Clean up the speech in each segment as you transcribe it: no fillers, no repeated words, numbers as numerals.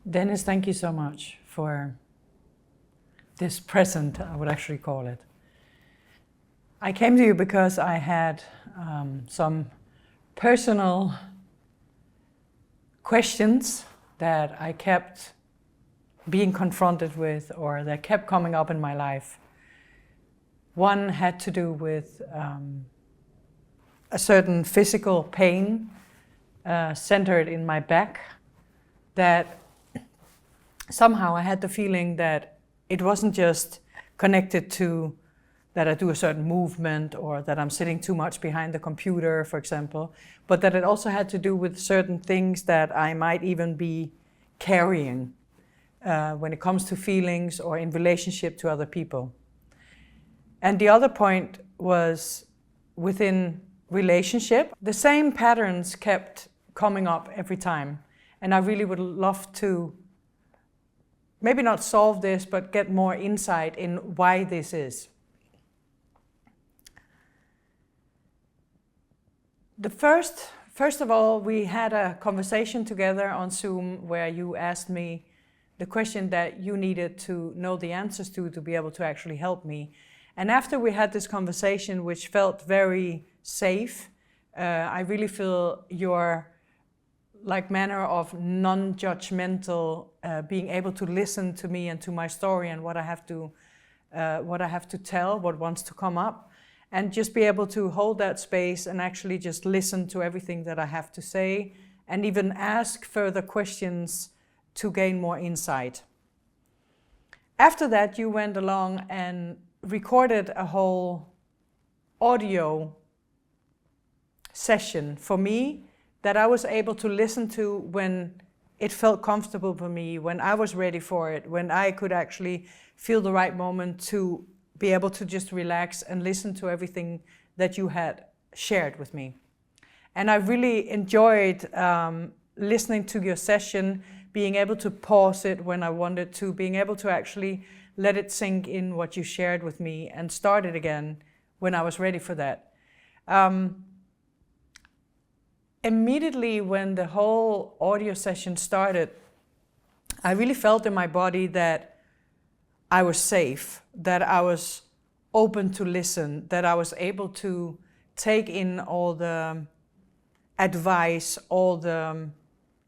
Dennis, thank you so much for this present, I would actually call it. I came to you because I had some personal questions that I kept being confronted with, or that kept coming up in my life. One had to do with a certain physical pain centered in my back, that somehow I had the feeling that it wasn't just connected to that I do a certain movement or that I'm sitting too much behind the computer, for example, but that it also had to do with certain things that I might even be carrying when it comes to feelings or in relationship to other people. And the other point was within relationship. The same patterns kept coming up every time. And I really would love to maybe not solve this, but get more insight in why this is. First of all, we had a conversation together on Zoom where you asked me the question that you needed to know the answers to be able to actually help me. And after we had this conversation, which felt very safe, I really feel your manner of non-judgmental, being able to listen to me and to my story and what I have to tell, what wants to come up, and just be able to hold that space and actually just listen to everything that I have to say, and even ask further questions to gain more insight. After that, you went along and recorded a whole audio session for me that I was able to listen to when it felt comfortable for me, when I was ready for it, when I could actually feel the right moment to be able to just relax and listen to everything that you had shared with me. And I really enjoyed listening to your session, being able to pause it when I wanted to, being able to actually let it sink in what you shared with me and start it again when I was ready for that. Immediately when the whole audio session started, I really felt in my body that I was safe, that I was open to listen, that I was able to take in all the advice, all the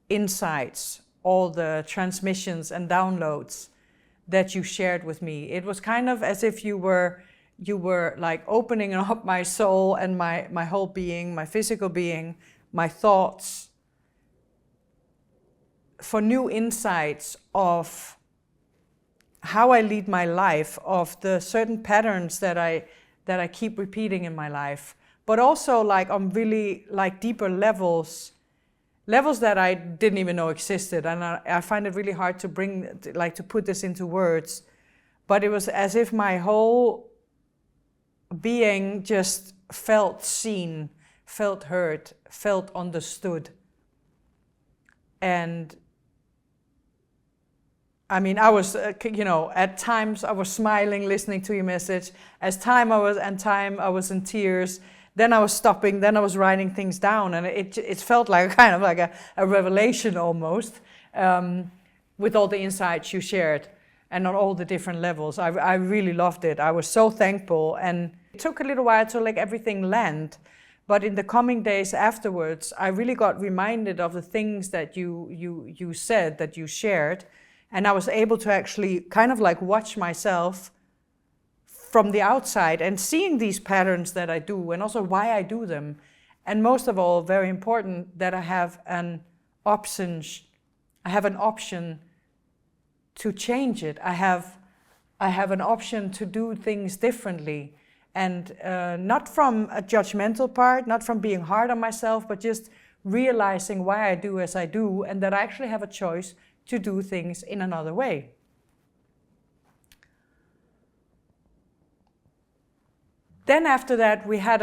insights, all the transmissions and downloads that you shared with me. It was kind of as if you were like opening up my soul and my whole being, my physical being, my thoughts, for new insights of how I lead my life, of the certain patterns that I keep repeating in my life, but also like on really like deeper levels that I didn't even know existed. And I find it really hard to to put this into words, but it was as if my whole being just felt seen, felt heard, felt understood. And I mean, I was, at times I was smiling, listening to your message. At time I was in tears. Then I was stopping, then I was writing things down, and it felt like kind of like a revelation almost, with all the insights you shared and on all the different levels. I really loved it. I was so thankful, and it took a little while to let everything land. But in the coming days afterwards, I really got reminded of the things that you said, that you shared, and I was able to actually kind of like watch myself from the outside and seeing these patterns that I do and also why I do them. And most of all, very important, that I have an option to change it. I have an option to do things differently. And not from a judgmental part, not from being hard on myself, but just realizing why I do as I do, and that I actually have a choice to do things in another way. Then after that, we had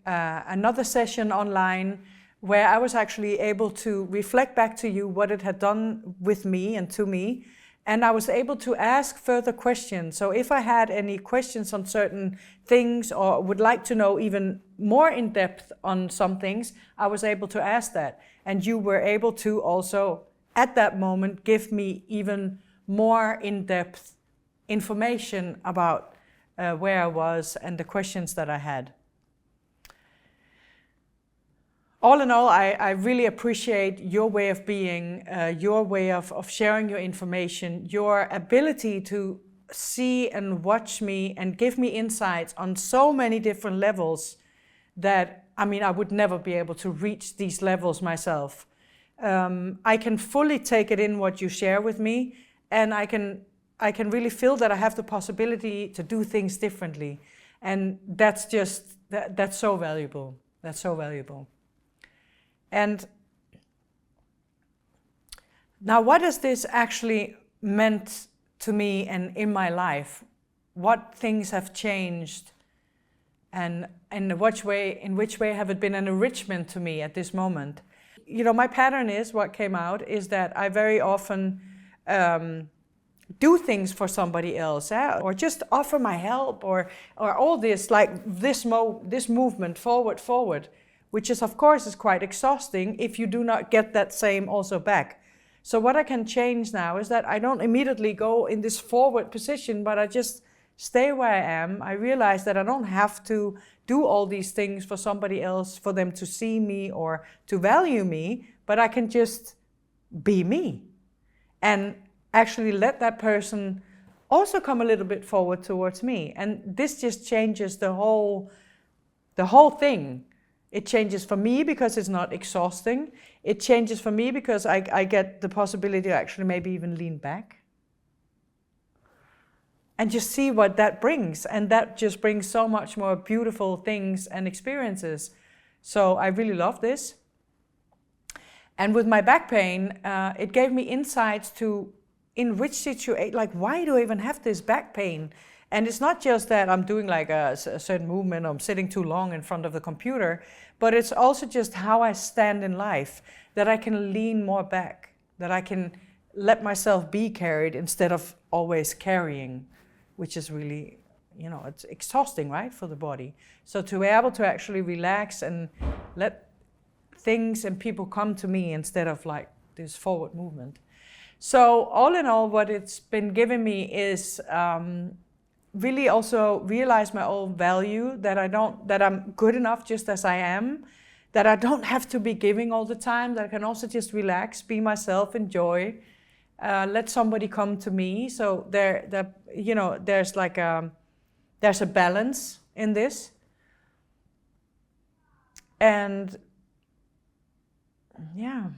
another session online where I was actually able to reflect back to you what it had done with me and to me. And I was able to ask further questions. So if I had any questions on certain things or would like to know even more in depth on some things, I was able to ask that. And you were able to also at that moment give me even more in-depth information about where I was and the questions that I had. All in all, I really appreciate your way of being, your way of sharing your information, your ability to see and watch me and give me insights on so many different levels that, I mean, I would never be able to reach these levels myself. I can fully take it in what you share with me, and I can really feel that I have the possibility to do things differently. And that's just, that's so valuable. That's so valuable. And now, what has this actually meant to me and in my life? What things have changed, and in which way have it been an enrichment to me at this moment? You know, my pattern is, what came out is that I very often do things for somebody else, or just offer my help, or all this, like this movement forward, which is, of course, is quite exhausting if you do not get that same also back. So what I can change now is that I don't immediately go in this forward position, but I just stay where I am. I realize that I don't have to do all these things for somebody else, for them to see me or to value me, but I can just be me and actually let that person also come a little bit forward towards me. And this just changes the whole thing. It changes for me because it's not exhausting. It changes for me because I get the possibility to actually maybe even lean back and just see what that brings. And that just brings so much more beautiful things and experiences. So I really love this. And with my back pain, it gave me insights to in which situation, like, why do I even have this back pain? And it's not just that I'm doing like a certain movement, or I'm sitting too long in front of the computer, but it's also just how I stand in life, that I can lean more back, that I can let myself be carried instead of always carrying, which is really, you know, it's exhausting, right, for the body. So to be able to actually relax and let things and people come to me instead of like this forward movement. So all in all, what it's been giving me is really also realize my own value, that I'm good enough just as I am, that I don't have to be giving all the time, that I can also just relax, be myself, enjoy, let somebody come to me. So you know, there's a balance in this. And yeah,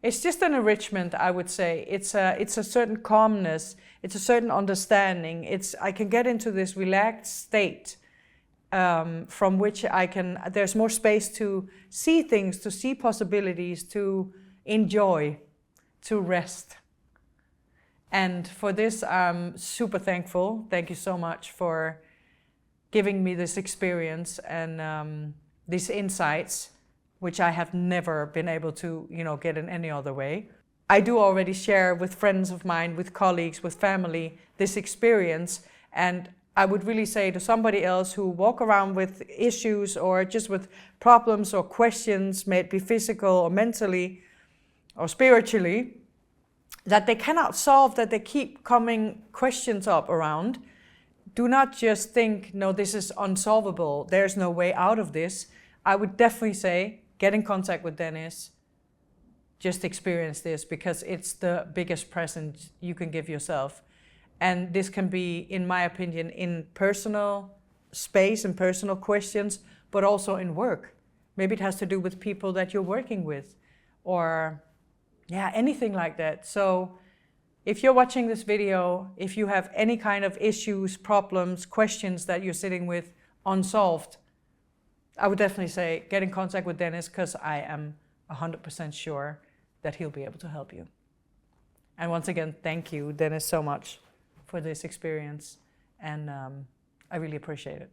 it's just an enrichment, I would say. It's a certain calmness, it's a certain understanding. I can get into this relaxed state from which there's more space to see things, to see possibilities, to enjoy, to rest. And for this, I'm super thankful. Thank you so much for giving me this experience and these insights, which I have never been able to, you know, get in any other way. I do already share with friends of mine, with colleagues, with family, this experience. And I would really say to somebody else who walk around with issues or just with problems or questions, may it be physical or mentally or spiritually, that they cannot solve, that they keep coming questions up around. Do not just think, no, this is unsolvable, there's no way out of this. I would definitely say, get in contact with Dennis. Just experience this, because it's the biggest present you can give yourself. And this can be, in my opinion, in personal space and personal questions, but also in work. Maybe it has to do with people that you're working with, or yeah, anything like that. So if you're watching this video, if you have any kind of issues, problems, questions that you're sitting with unsolved, I would definitely say get in contact with Dennis, because I am 100% sure that he'll be able to help you. And once again, thank you, Dennis, so much for this experience. And I really appreciate it.